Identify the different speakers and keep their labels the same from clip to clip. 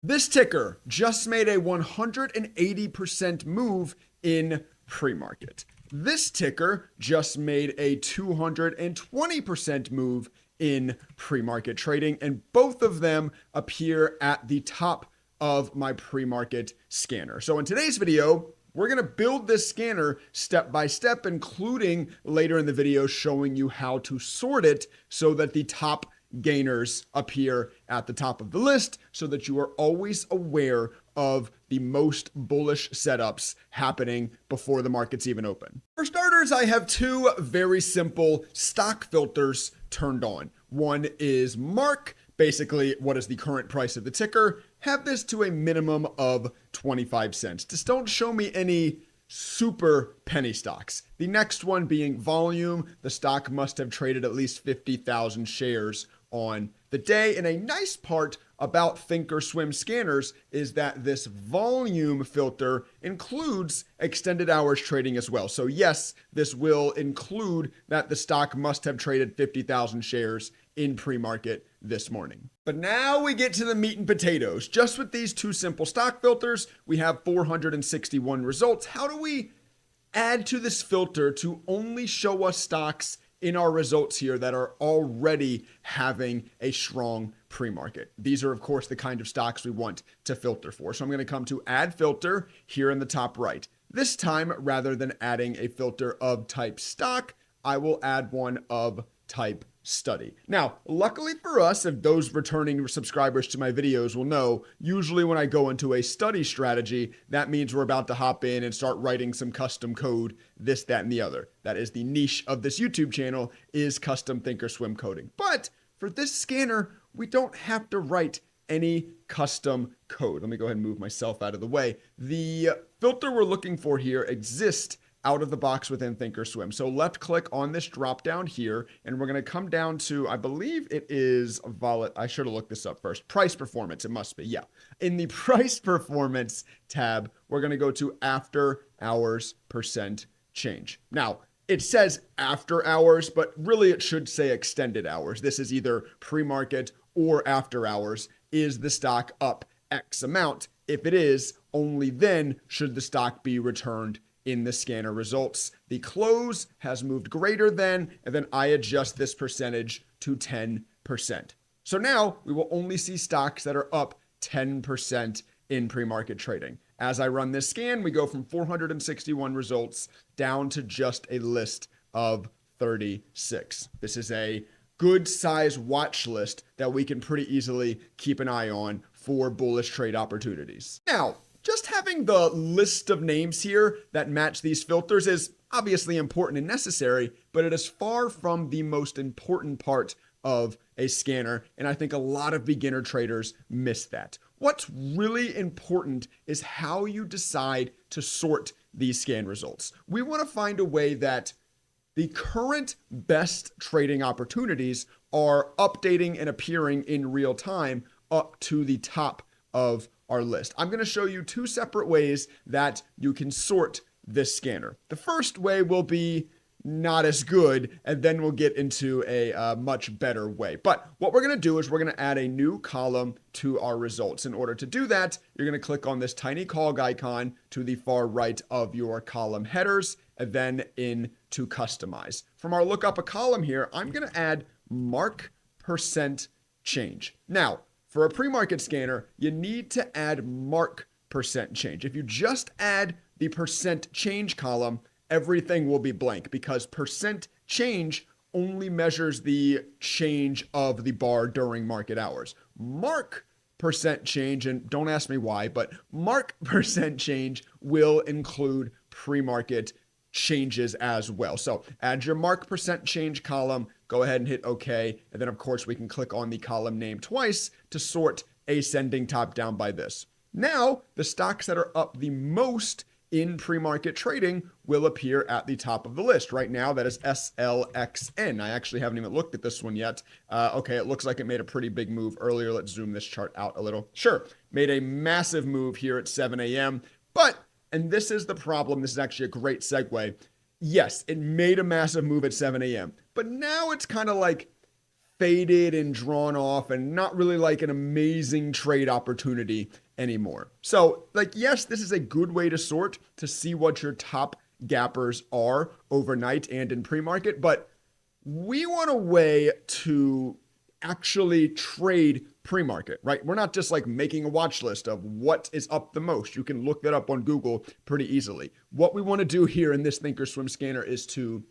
Speaker 1: This ticker just made a 180% move in pre-market. This ticker just made a 220% move in pre-market trading, and both of them appear at the top of my pre-market scanner. So in today's video, we're going to build this scanner step by step, including later in the video showing you how to sort it so that the top gainers appear at the top of the list so that you are always aware of the most bullish setups happening before the markets even open. For starters, I have two very simple stock filters turned on. One is Mark, basically what is the current price of the ticker. Have this to a minimum of 25 cents. Just don't show me any super penny stocks. The next one being volume. The stock must have traded at least 50,000 shares on the day. And a nice part about ThinkorSwim scanners is that this volume filter includes extended hours trading as well. So yes, this will include that the stock must have traded 50,000 shares in pre-market this morning. But now we get to the meat and potatoes. Just with these two simple stock filters, we have 461 results. How do we add to this filter to only show us stocks in our results here that are already having a strong pre-market? These are, of course, the kind of stocks we want to filter for. So I'm going to come to add filter here in the top right. This time, rather than adding a filter of type stock, I will add one of type study. Now, luckily for us, if those returning subscribers to my videos will know, usually when I go into a study strategy, that means we're about to hop in and start writing some custom code, this, that, and the other. That is the niche of this YouTube channel, is custom ThinkorSwim coding. But for this scanner, we don't have to write any custom code. Let me go ahead and move myself out of the way. The filter we're looking for here exists out of the box within ThinkorSwim. So left click on this drop down here, and we're going to come down to, I believe it is I should have looked this up first. Price performance, it must be. Yeah. In the price performance tab, we're going to go to after hours percent change. Now, it says after hours, but really it should say extended hours. This is either pre-market or after hours. Is the stock up X amount? If it is, only then should the stock be returned in the scanner results. The close has moved greater than, and then I adjust this percentage to 10%. So now we will only see stocks that are up 10% in pre-market trading. As I run this scan, we go from 461 results down to just a list of 36. This is a good size watch list that we can pretty easily keep an eye on for bullish trade opportunities. Now, just having the list of names here that match these filters is obviously important and necessary, but it is far from the most important part of a scanner, and I think a lot of beginner traders miss that. What's really important is how you decide to sort these scan results. We want to find a way that the current best trading opportunities are updating and appearing in real time up to the top of our list. I'm going to show you two separate ways that you can sort this scanner. The first way will be not as good, and then we'll get into a much better way. But what we're going to do is we're going to add a new column to our results. In order to do that, you're going to click on this tiny cog icon to the far right of your column headers, and then into customize. From our look up a column here, I'm going to add mark percent change. Now, for a pre-market scanner, you need to add mark percent change. If you just add the percent change column, everything will be blank because percent change only measures the change of the bar during market hours. Mark percent change, and don't ask me why, but mark percent change will include pre-market changes as well. So add your mark percent change column, go ahead and hit OK. And then of course we can click on the column name twice to sort ascending top down by this. Now the stocks that are up the most in pre-market trading will appear at the top of the list. Right now that is SLXN. I actually haven't even looked at this one yet. Okay, it looks like it made a pretty big move earlier. Let's zoom this chart out a little. Sure, made a massive move here at 7 a.m. But and this is the problem. This is actually a great segue. Yes, it made a massive move at 7 a.m. But now it's kind of like faded and drawn off and not really like an amazing trade opportunity anymore. So, like, yes, this is a good way to sort to see what your top gappers are overnight and in pre-market, but we want a way to actually trade pre-market, right? We're not just like making a watch list of what is up the most. You can look that up on Google pretty easily. What we want to do here in this ThinkorSwim scanner is to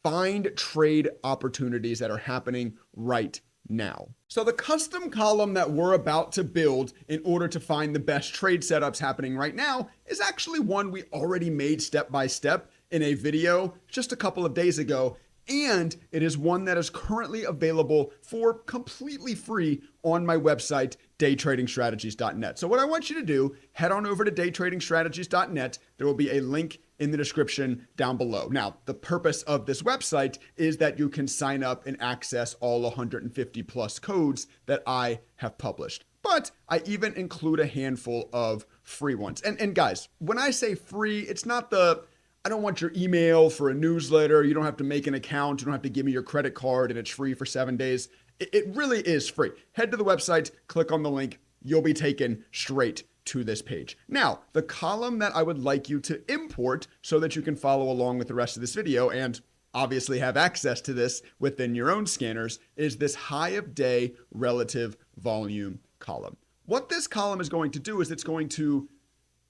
Speaker 1: find trade opportunities that are happening right now. So the custom column that we're about to build in order to find the best trade setups happening right now is actually one we already made step by step in a video just a couple of days ago. And it is one that is currently available for completely free on my website, daytradingstrategies.net. So what I want you to do, head on over to daytradingstrategies.net. There will be a link in the description down below. Now, the purpose of this website is that you can sign up and access all 150 plus codes that I have published. But I even include a handful of free ones. And guys, when I say free, it's not I don't want your email for a newsletter. You don't have to make an account. You don't have to give me your credit card and it's free for 7 days. It really is free. Head to the website, click on the link. You'll be taken straight to this page. Now, the column that I would like you to import so that you can follow along with the rest of this video and obviously have access to this within your own scanners is this high of day relative volume column. What this column is going to do is it's going to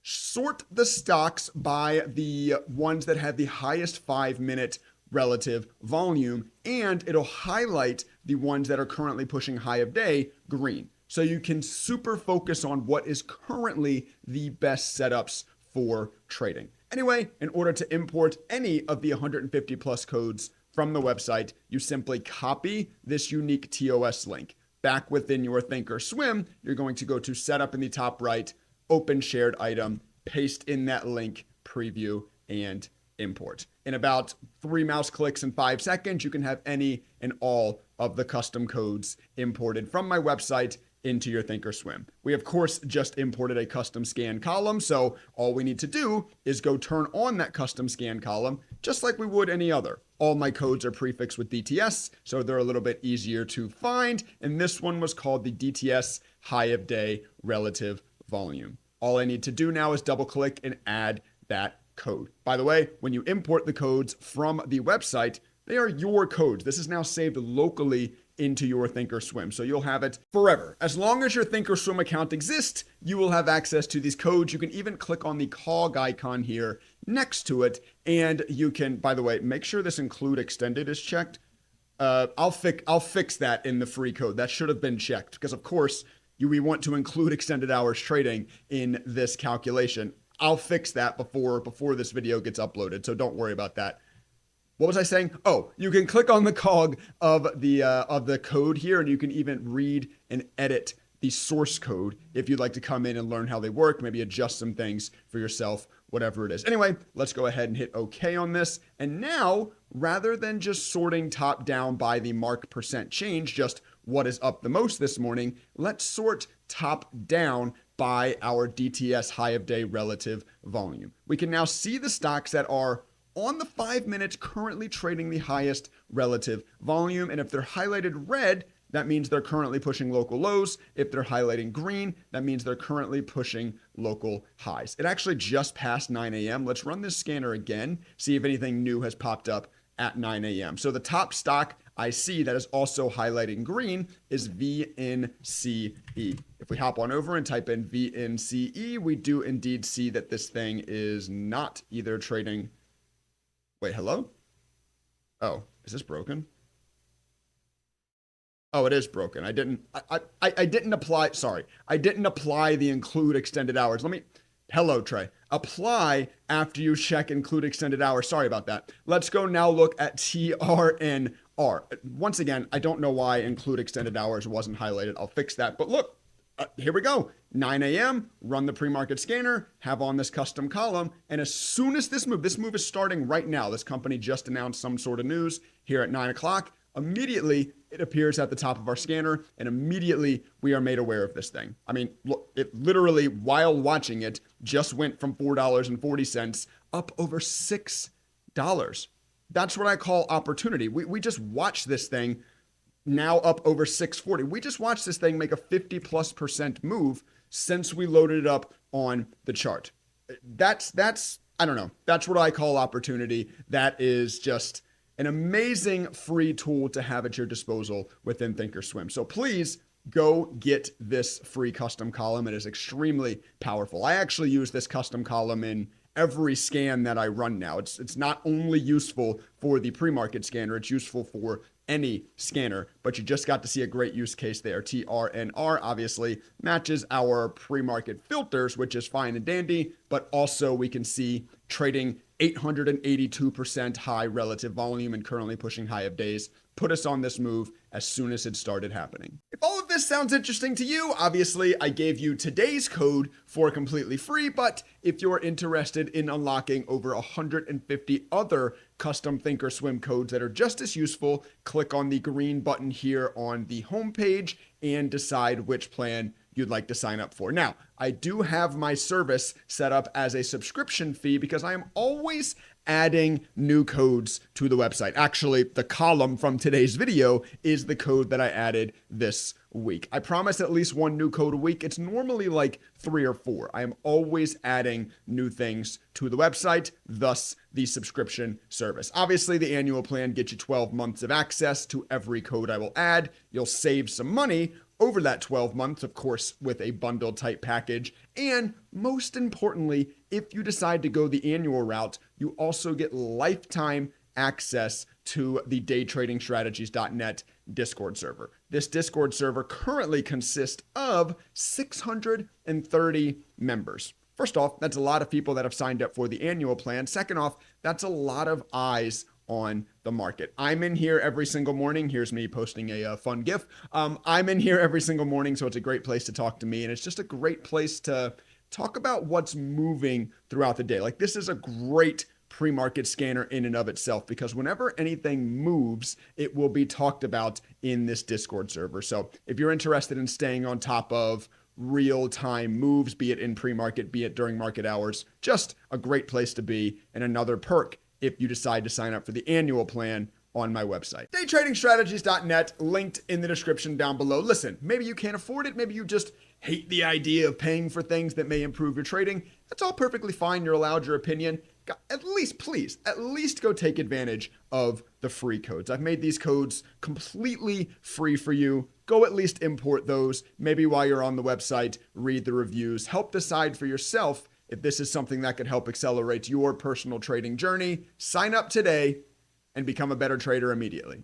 Speaker 1: sort the stocks by the ones that have the highest 5-minute relative volume, and it'll highlight the ones that are currently pushing high of day green. So you can super focus on what is currently the best setups for trading. Anyway, in order to import any of the 150 plus codes from the website, you simply copy this unique TOS link. Back within your ThinkorSwim, you're going to go to setup in the top right, open shared item, paste in that link, preview, and import. In about 3 mouse clicks and 5 seconds, you can have any and all of the custom codes imported from my website into your ThinkorSwim. We, of course, just imported a custom scan column, so all we need to do is go turn on that custom scan column, just like we would any other. All my codes are prefixed with DTS, so they're a little bit easier to find, and this one was called the DTS High of Day Relative Volume. All I need to do now is double click and add that code. By the way, when you import the codes from the website, they are your codes. This is now saved locally into your ThinkorSwim, so you'll have it forever. As long as your ThinkorSwim account exists, you will have access to these codes. You can even click on the cog icon here next to it, and you can, by the way, make sure this include extended is checked. I'll fix that in the free code. That should have been checked because, of course, we want to include extended hours trading in this calculation. I'll fix that before this video gets uploaded, so don't worry about that. What was I saying? Oh, you can click on the cog of the code here, and you can even read and edit the source code if you'd like to come in and learn how they work, maybe adjust some things for yourself, whatever it is. Anyway, let's go ahead and hit OK on this. And now, rather than just sorting top down by the mark percent change, just what is up the most this morning, let's sort top down by our DTS high of day relative volume. We can now see the stocks that are on the 5 minutes currently trading the highest relative volume. And if they're highlighted red, that means they're currently pushing local lows. If they're highlighting green, that means they're currently pushing local highs. It actually just passed 9 a.m. Let's run this scanner again, see if anything new has popped up at 9 a.m. So the top stock I see that is also highlighting green is VNCE. If we hop on over and type in VNCE, we do indeed see that this thing is not either trading. Wait, hello? Oh, is this broken? Oh, it is broken. I didn't apply. Sorry. I didn't apply the include extended hours. Hello, Trey. Apply after you check include extended hours. Sorry about that. Let's go now look at TRNR. Once again, I don't know why include extended hours wasn't highlighted. I'll fix that. But look, here we go. 9 a.m., run the pre-market scanner, have on this custom column. And as soon as this move is starting right now. This company just announced some sort of news here at 9 o'clock. Immediately, it appears at the top of our scanner, and immediately we are made aware of this thing. I mean, look, it literally, while watching it, just went from $4.40 up over $6. That's what I call opportunity. We just watched this thing now up over 640. We just watched this thing make a 50+% move since we loaded it up on the chart. That's I don't know. That's what I call opportunity. That is just an amazing free tool to have at your disposal within ThinkorSwim. So please go get this free custom column. It is extremely powerful. I actually use this custom column in every scan that I run now. It's not only useful for the pre-market scanner, it's useful for any scanner, but you just got to see a great use case there. TRNR obviously matches our pre-market filters, which is fine and dandy, but also we can see trading 882% high relative volume and currently pushing high of days put us on this move as soon as it started happening. If all of this sounds interesting to you, obviously I gave you today's code for completely free, but if you're interested in unlocking over 150 other custom ThinkorSwim codes that are just as useful, click on the green button here on the homepage and decide which plan you'd like to sign up for. Now, I do have my service set up as a subscription fee because I am always adding new codes to the website. Actually, the column from today's video is the code that I added this week. I promise at least one new code a week. It's normally like 3 or 4. I am always adding new things to the website, thus the subscription service. Obviously, the annual plan gets you 12 months of access to every code I will add. You'll save some money over that 12 months, of course, with a bundle type package. And most importantly, if you decide to go the annual route, you also get lifetime access to the daytradingstrategies.net Discord server. This Discord server currently consists of 630 members. First off, that's a lot of people that have signed up for the annual plan. Second off, that's a lot of eyes on the market. I'm in here every single morning. Here's me posting a fun GIF. I'm in here every single morning, so it's a great place to talk to me, and it's just a great place to talk about what's moving throughout the day. Like, this is a great pre-market scanner in and of itself, because whenever anything moves, it will be talked about in this Discord server. So if you're interested in staying on top of real-time moves, be it in pre-market, be it during market hours, just a great place to be, and another perk if you decide to sign up for the annual plan on my website. Daytradingstrategies.net, linked in the description down below. Listen, maybe you can't afford it. Maybe you just hate the idea of paying for things that may improve your trading. That's all perfectly fine. You're allowed your opinion. At least, please, at least go take advantage of the free codes. I've made these codes completely free for you. Go at least import those. Maybe while you're on the website, read the reviews. Help decide for yourself if this is something that could help accelerate your personal trading journey. Sign up today and become a better trader immediately.